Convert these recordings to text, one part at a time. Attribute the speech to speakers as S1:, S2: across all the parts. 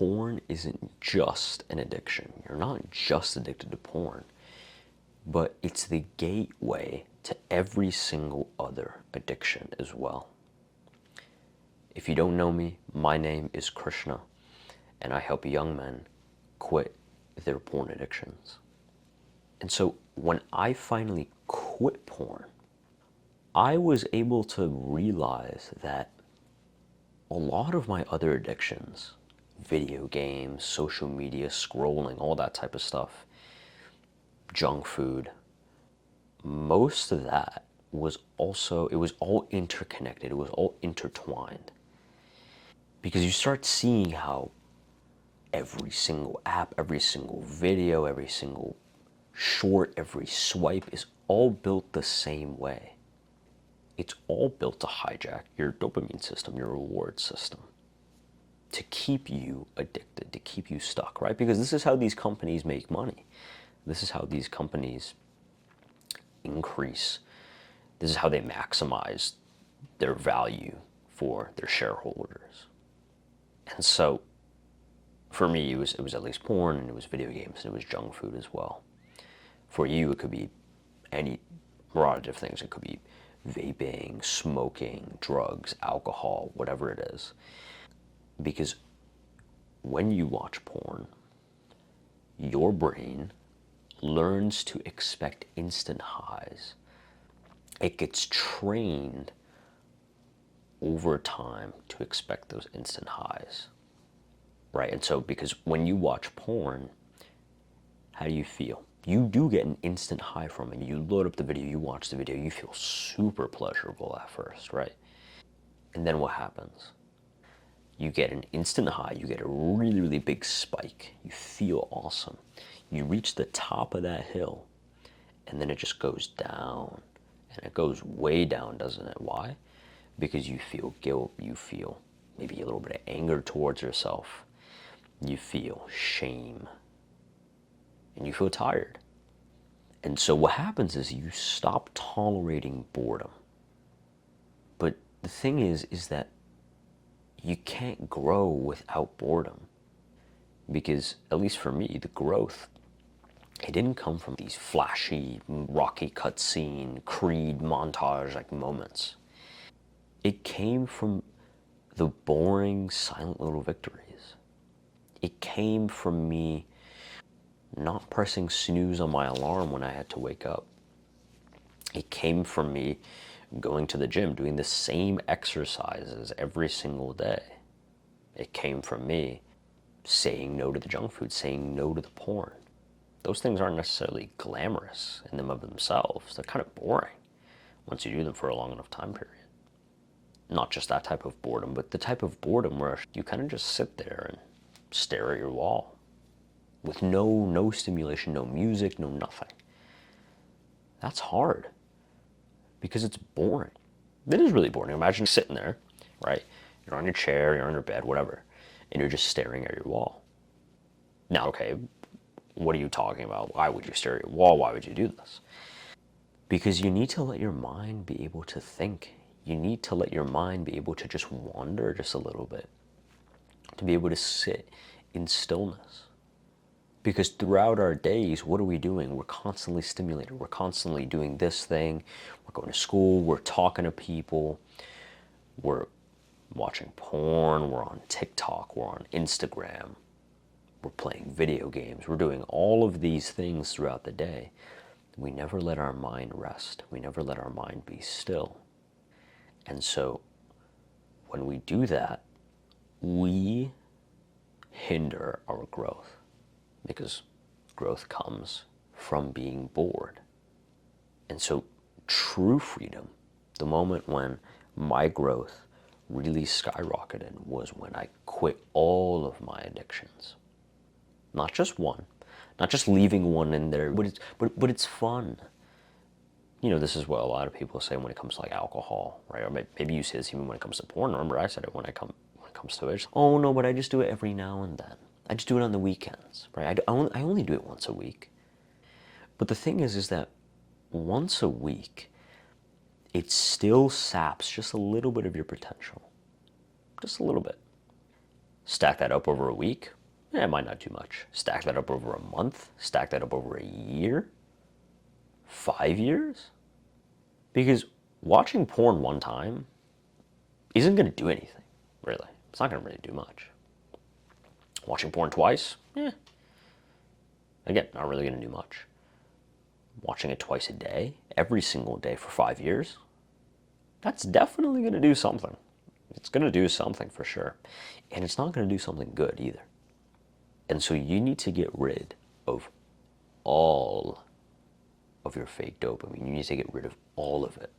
S1: porn isn't just an addiction. You're not just addicted to porn, but it's the gateway to every single other addiction as well. If you don't know me, my name is Krishna, and I help young men quit their porn addictions. And so when I finally quit porn, I was able to realize that a lot of my other addictions, video games, social media, scrolling, all that type of stuff, junk food, most of that was also, it was all interconnected, it was all intertwined. Because you start seeing how every single app, every single video, every single short, every swipe is all built the same way. It's all built to hijack your dopamine system, your reward system, to keep you addicted, to keep you stuck, right? Because this is how these companies make money. This is how these companies increase. This is how they maximize their value for their shareholders. And so for me, it was at least porn, and it was video games, and it was junk food as well. For you, it could be any variety of things. It could be vaping, smoking, drugs, alcohol, whatever it is. Because when you watch porn, your brain learns to expect instant highs. It gets trained over time to expect those instant highs, right? And so because when you watch porn, how do you feel? You do get an instant high from it. You load up the video, you watch the video, you feel super pleasurable at first, right? And then what happens? You get an instant high, you get a really, really big spike. You feel awesome. You reach the top of that hill, and then it just goes down. And it goes way down, doesn't it? Why? Because you feel guilt, you feel maybe a little bit of anger towards yourself. You feel shame, and you feel tired. And so what happens is you stop tolerating boredom. But the thing is that you can't grow without boredom. Because, at least for me, the growth, it didn't come from these flashy, Rocky cutscene, Creed montage like moments. It came from the boring, silent little victories. It came from me not pressing snooze on my alarm when I had to wake up. It came from me going to the gym, doing the same exercises every single day. It came from me saying no to the junk food, saying no to the porn. Those things aren't necessarily glamorous in them of themselves. They're kind of boring once you do them for a long enough time period. Not just that type of boredom, but the type of boredom where you kind of just sit there and stare at your wall with no stimulation, no music, no nothing. That's hard because it's boring. It is really boring. Imagine sitting there, right? You're on your chair, you're on your bed, whatever, and you're just staring at your wall. Now, okay, what are you talking about? Why would you stare at your wall? Why would you do this? Because you need to let your mind be able to think. You need to let your mind be able to just wander just a little bit, to be able to sit in stillness. Because throughout our days, what are we doing? We're constantly stimulated. We're constantly doing this thing. We're going to school. We're talking to people. We're watching porn. We're on TikTok. We're on Instagram. We're playing video games. We're doing all of these things throughout the day. We never let our mind rest. We never let our mind be still. And so when we do that, we hinder our growth. Because growth comes from being bored. And so true freedom, the moment when my growth really skyrocketed, was when I quit all of my addictions. Not just one, not just leaving one in there, but it's fun. You know, this is what a lot of people say when it comes to like alcohol, right? Or maybe you say this even when it comes to porn. Remember, I said it when it comes to it. Oh no, but I just do it every now and then. I just do it on the weekends, right? I only do it once a week. But the thing is that once a week, it still saps just a little bit of your potential. Just a little bit. Stack that up over a week, it might not do much. Stack that up over a month, stack that up over a year, 5 years. Because watching porn one time isn't going to do anything, really. It's not going to really do much. Watching porn twice, again, not really going to do much. Watching it twice a day, every single day for 5 years, that's definitely going to do something. It's going to do something for sure. And it's not going to do something good either. And so you need to get rid of all of your fake dopamine. You need to get rid of all of it.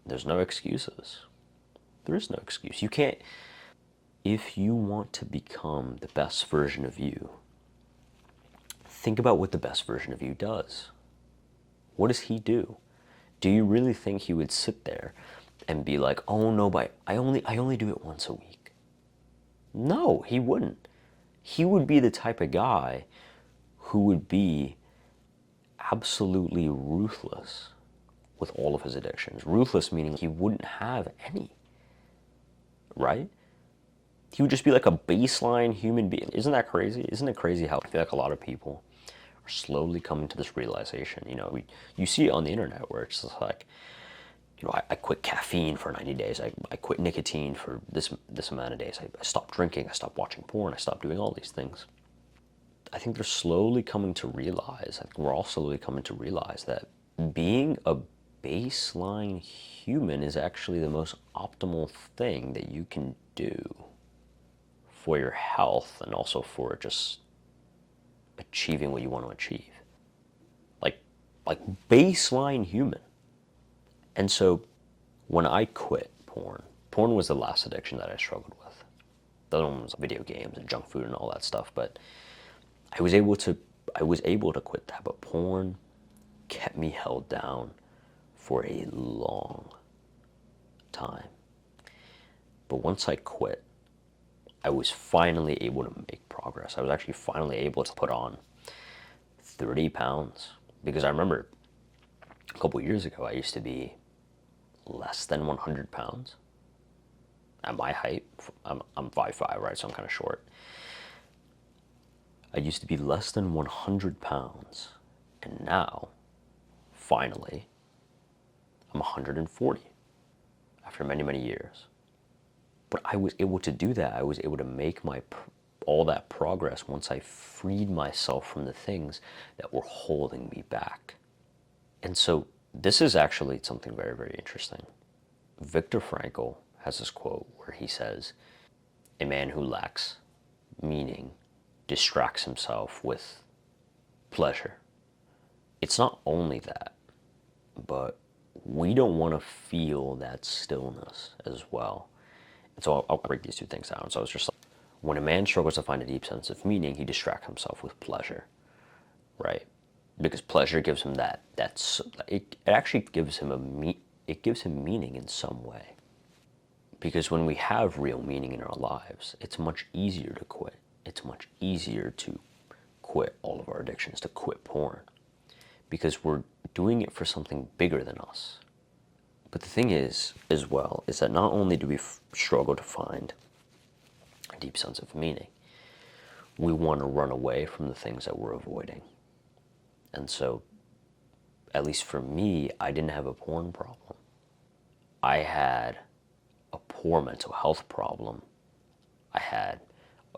S1: There's no excuses. There is no excuse. You can't, if you want to become the best version of you, think about what the best version of you does. What does he do? Do you really think he would sit there and be like, oh no, but I only do it once a week? No, he wouldn't. He would be the type of guy who would be absolutely ruthless with all of his addictions. Ruthless meaning he wouldn't have any, right? He would just be like a baseline human being. Isn't that crazy? Isn't it crazy how I feel like a lot of people are slowly coming to this realization? You know, you see it on the internet where it's just like, you know, I quit caffeine for 90 days. I quit nicotine for this amount of days. I stopped drinking. I stopped watching porn. I stopped doing all these things. I think they're slowly coming to realize, I think we're all slowly coming to realize that being a baseline human is actually the most optimal thing that you can do for your health and also for just achieving what you want to achieve. Like baseline human. And so when I quit porn was the last addiction that I struggled with. The other one was video games and junk food and all that stuff, but I was able to quit that, but porn kept me held down for a long time. But once I quit, I was finally able to make progress. I was actually finally able to put on 30 pounds. Because I remember a couple years ago, I used to be less than 100 pounds. At my height, I'm 5'5", right? So I'm kind of short. I used to be less than 100 pounds. And now, finally, I'm 140 after many, many years. But I was able to do that. I was able to make all that progress once I freed myself from the things that were holding me back. And so this is actually something very, very interesting. Viktor Frankl has this quote where he says, a man who lacks meaning distracts himself with pleasure. It's not only that, but we don't want to feel that stillness as well. And so I'll break these two things down. So it's just like, when a man struggles to find a deep sense of meaning, he distracts himself with pleasure, right? Because pleasure gives him it actually gives him it gives him meaning in some way. Because when we have real meaning in our lives, it's much easier to quit. It's much easier to quit all of our addictions, to quit porn. Because we're doing it for something bigger than us. But the thing is, as well, is that not only do we struggle to find a deep sense of meaning, we want to run away from the things that we're avoiding. And so, at least for me, I didn't have a porn problem. I had a poor mental health problem. I had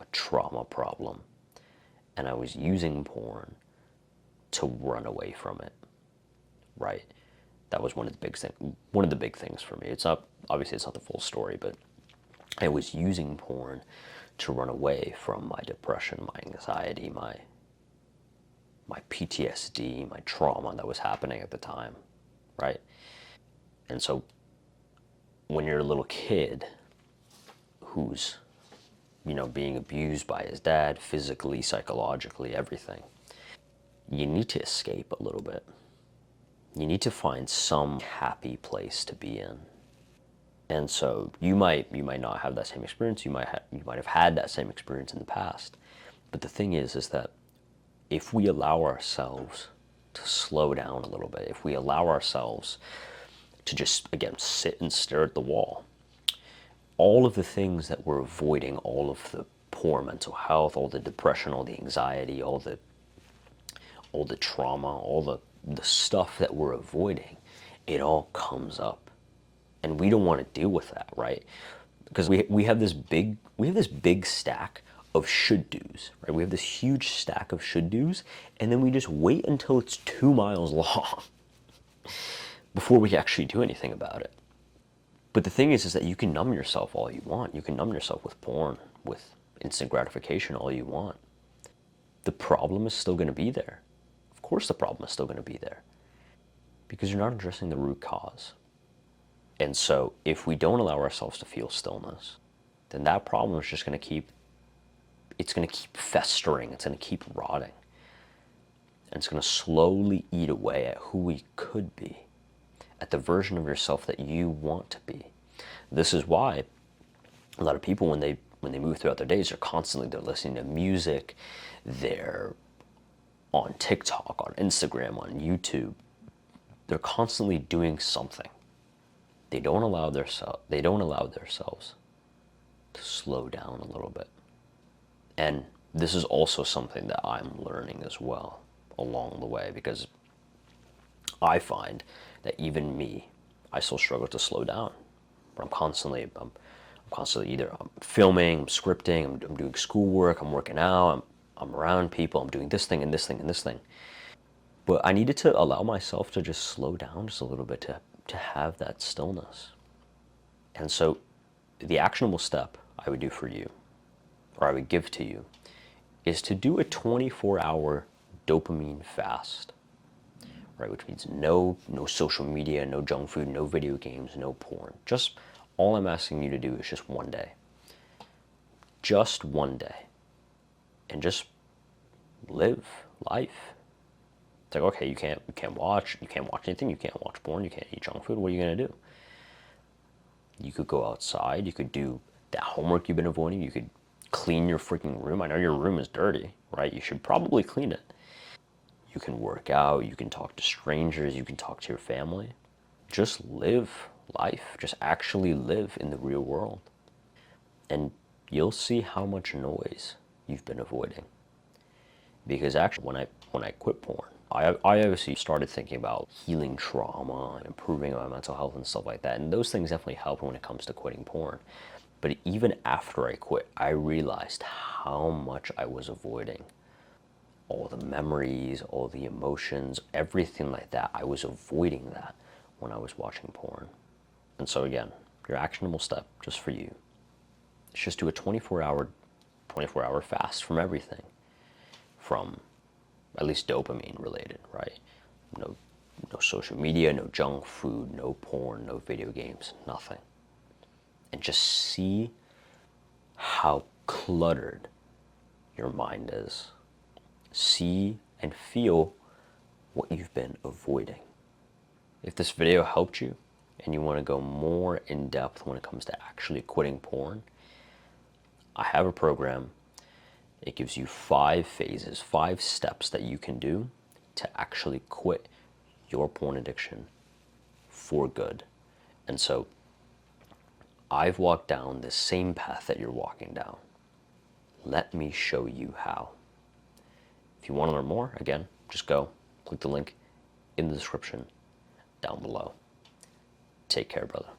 S1: a trauma problem. And I was using porn to run away from it, right? That was one of the big things for me. It's not the full story, but I was using porn to run away from my depression, my anxiety, my PTSD, my trauma that was happening at the time, right? And so when you're a little kid who's, being abused by his dad, physically, psychologically, everything, you need to escape a little bit. You need to find some happy place to be in. And so you might not have that same experience. You might have had that same experience in the past. But the thing is that if we allow ourselves to slow down a little bit, if we allow ourselves to just, again, sit and stare at the wall, all of the things that we're avoiding, all of the poor mental health, all the depression, all the anxiety, all the trauma, all the stuff that we're avoiding, it all comes up. And we don't want to deal with that, right? Because we have this big stack of should do's, right? We have this huge stack of should do's, and then we just wait until it's 2 miles long before we actually do anything about it. But the thing is that you can numb yourself all you want. You can numb yourself with porn, with instant gratification all you want. The problem is still going to be there. Of course the problem is still going to be there because you're not addressing the root cause. And so if we don't allow ourselves to feel stillness, then that problem is just going to keep, it's going to keep festering. It's going to keep rotting. And it's going to slowly eat away at who we could be, at the version of yourself that you want to be. This is why a lot of people, when they move throughout their days, they're listening to music, they're on TikTok, on Instagram, on YouTube. They're constantly doing something. They don't allow themselves to slow down a little bit. And this is also something that I'm learning as well along the way, because I find that even me, I still struggle to slow down. I'm constantly either I'm filming, I'm scripting, I'm doing schoolwork, I'm working out, I'm around people, I'm doing this thing and this thing and this thing. But I needed to allow myself to just slow down just a little bit to have that stillness. And so the actionable step I would do for you, or I would give to you, is to do a 24-hour dopamine fast, right? Which means no social media, no junk food, no video games, no porn. Just all I'm asking you to do is just one day. Just one day. And just live life. It's like, okay, you can't watch anything, you can't watch porn, you can't eat junk food, what are you gonna do? You could go outside, you could do that homework you've been avoiding, you could clean your freaking room. I know your room is dirty, right? You should probably clean it. You can work out, you can talk to strangers, you can talk to your family. Just live life, just actually live in the real world. And you'll see how much noise you've been avoiding. Because actually, when I quit porn, I obviously started thinking about healing trauma and improving my mental health and stuff like that. And those things definitely help when it comes to quitting porn. But even after I quit, I realized how much I was avoiding. All the memories, all the emotions, everything like that. I was avoiding that when I was watching porn. And so again, your actionable step just for you is just do a 24-hour fast from everything. From at least dopamine related, right? No social media, no junk food, no porn, no video games, nothing. And just see how cluttered your mind is. See and feel what you've been avoiding. If this video helped you and you want to go more in depth when it comes to actually quitting porn, I have a program. It gives you 5 phases, 5 steps that you can do to actually quit your porn addiction for good. And so I've walked down the same path that you're walking down. Let me show you how. If you want to learn more, again, just go click the link in the description down below. Take care, brother.